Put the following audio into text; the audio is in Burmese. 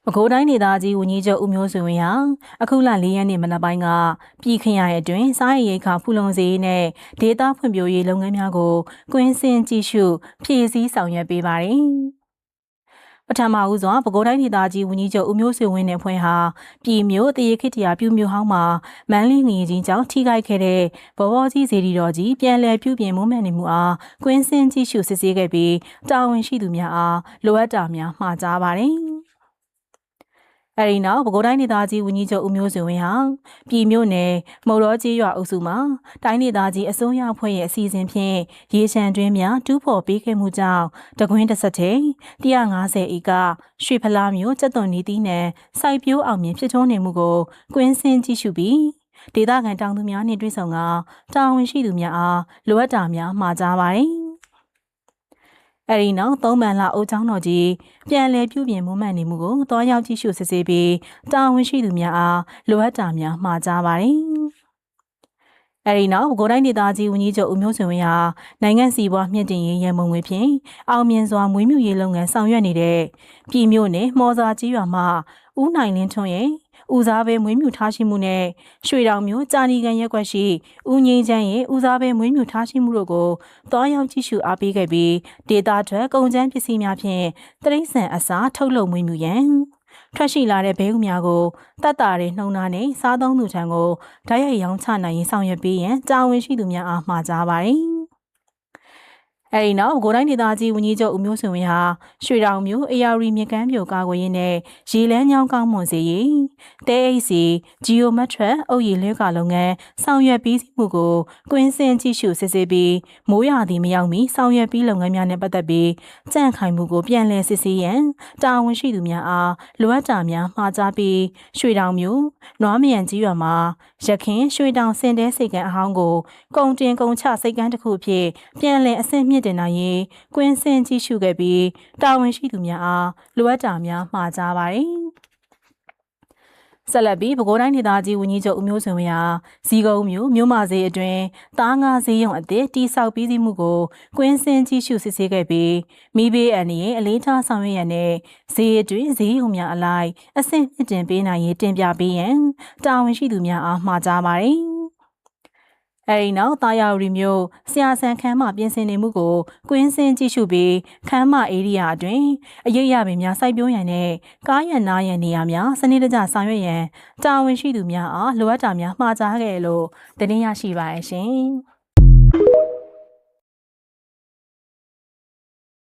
ပဲခူးတိုင်းဒေသကြီးဝန်ကြီးချုပ်ဦးမျိုးဆွေဝင်းဟာအခုလ4ရက်နေ့မနက်ပိုင်းကပြည်ခရိုင်အတွင်းစားရည်ရိက္ခာဖူလုံစေရေးနဲ့ဒေသဖွံ့ဖြိုးရေးလုပ်ငန်းများကိုကွင်းဆင်းကြည့်ရှုဖြည့်ဆည်းဆောင်ရွက်ပေးပါတယ်။ပထမဦးစွာပဲခူးတိုင်းဒေသကြီးဝန်ကြီးချုပ်ဦးမျိုးဆွေဝင်းနဲ့ဖွဲ့ဟာပြည်မြို့တရေခေတ္တရာပြုမြို့ဟောင်းမှာမန်းလေးငရေကြီးကြောင့်ထိခိုက်ခဲ့တဲ့ဘောဘောကြီးစေတီတော်ကြီးပြန်လည်ပြုပြင်မွမ်းမံနေမှုအားကွင်းဆင်းကြည့်ရှုစစ်ဆေးခဲ့ပြီးတာဝန်ရှိသူများအားလိုအပ်တာများမှာကြားပါတယ်။အဲဒီနောက်ပဲခူးတိုင်းဒေသကြီးဝန်ကြီးချုပ်ဦးမျိုးဆွေဝင်းဟာပြည်မြို့နယ်မုံရောကျေးရွာအုပ်စုမှာတိုင်းဒေသကြီးအစိုးရအဖွဲ့ရဲ့အစီအစဉ်ဖြင့်ရေရှမ်းတွင်းများတူးဖော်ပေးခဲ့မှုကြောင့်တကွင်းတစ်ဆက်ထဲ150ဧကရွှေဖလားမြို့ကျက်သွန်နီတီးနယ်စိုက်ပျိုးအောင်မြင်ဖြစ်ထွန်းနေမှုကိုကွင်းဆင်းကြည့်ရှုပြီးဒေသခံတောင်သူများနှင့်တွေ့ဆုံကတာဝန်ရှိသူများအားလိုအပ်တာများမှာကြားပါတယ်အဲဒီနောက်3မှန်လအိုးချောင်းတော်ကြီးပြန်လည်ပြုပြင်မွမ်းမံနေမှုကိုတွားရောက်ကြည့်ရှုစစ်ဆေးပြီးတာဝန်ရှိသူများအားလိုအပ်တာများမှာကြားပါတယ်။အဲဒီနောက်ပဲခူးတိုင်းဒေသကြီးဝန်ကြီးချုပ်ဦးမျိုးဆွေဝင်းဟာနိုင်ငံစီးပွားမြင့်တင်ရေးရန်ပုံငွေဖြင့်အောင်မြင်စွာမွေးမြူရေးလုပ်ငန်းဆောင်ရွက်နေတဲ့ပြည်မြို့နယ်မော်စာကြီးရွာမှဦးနိုင်လင်းထွန်းရဲ့ဦးစားပေးမွေးမြူထားရှိမှုနဲ့ရွှေတောင်မြို့ကြာနီကန်ရက်ကွက်ရှိဦးငိမ့်ချမ်းရဲ့ဦးစားပေးမွေးမြူထားရှိမှုတို့ကိုတွားရောက်ကြည့်ရှုအားပေးခဲ့ပြီးဒေတာထွက်ကုန်ကျန်းပစ္စည်းများဖြင့်တိရစ္ဆာန်အစာထုတ်လုပ်မွေးမြူရန်ထွက်ရှိလာတဲ့ဘဲဥများကိုတတ်တာတဲ့နှုံနာနဲ့စားသုံးသူထံကိုဓာတ်ရိုက်ရောင်းချနိုင်ရင်ဆောင်ရွက်ပေးရန်တာဝန်ရှိသူများအားမှာကြားပါတယ်။အဲဒီနောက်ပဲခူးတိုင်းဒေသကြီးဝန်ကြီးချုပ်ဦးမျိုးဆွေဝင်းဟာရွှေတောင်မြို့အေယာရီမြကမ်းပြိုကာကွယ်ရေးနဲ့ရေလန်းချောင်းကောင်းမွန်စေရေးတဲအိတ်စီဂျီယိုမက်ထရက်အုပ်ရည်လဲကလုပ်ငန်းဆောင်ရွက်ပြီးမှုကိုကွင်းဆင်းကြည့်ရှုစစ်ဆေးပြီးမိုးရာသီမရောက်မီဆောင်ရွက်ပြီးလုပ်ငန်းများနဲ့ပတ်သက်ပြီးကြန့်ခိုင်မှုကိုပြန်လည်စစ်ဆေးရန်တာဝန်ရှိသူများအားလိုအပ်တာများမှာကြားပြီးရွှေတောင်မြို့နွားမယံကြီးရွာမှာရခင်ရွှေတောင်စင်တဲစိတ်ကန်းအဟောင်းကိုကုန်တင်ကုန်ချစိတ်ကန်းတစ်ခုအဖြစ်ပြန်လည်အဆင့်မြင့်တင်နိုင်ရေးကွင်းဆင်းကြည့်ရှုခဲ့ပြီးတာဝန်ရှိသူများအားလိုအပ်တာများမှာကြားပါတယ်။ဆက်လက်ပြီးပဲခူးတိုင်းဒေသကြီးဝန်ကြီးချုပ်ဦးမျိုးဆွေဝင်းဟာဇီးကုန်းမြို့မဈေးအတွင်းသားငါးဈေးရုံအသစ်တိစောက်ပြီးစီးမှုကိုကွင်းဆင်းကြည့်ရှုစစ်ဆေးခဲ့ပြီးမိဘေးအန်ရဲ့အလေးထားဆောင်ရွက်ရန်နဲ့ဈေးအတွင်းဈေးရုံများအလိုက်အဆင့်မြင့်တင်ပေးနိုင်ရေးတင်ပြပေးရန်တာဝန်ရှိသူများအားမှာကြားပါတယ်။အဲဒီနောက်တာယာရီမျိုးဆရာဆန်ခန်းမပြင်ဆင်နေမှုကိုကွင်းဆင်းကြည့်ရှုပြီးခန်းမဧရိယာအတွင်းအရိပ်ရပင်များစိုက်ပျိုးရန်နဲ့ကားရန်နားရန်နေရာများစနစ်တကျဆောင်ရွက်ရန်တာဝန်ရှိသူများအားလိုအပ်တာများမှာကြားခဲ့လို့တင်ပြရရှိပါရဲ့ရှင်။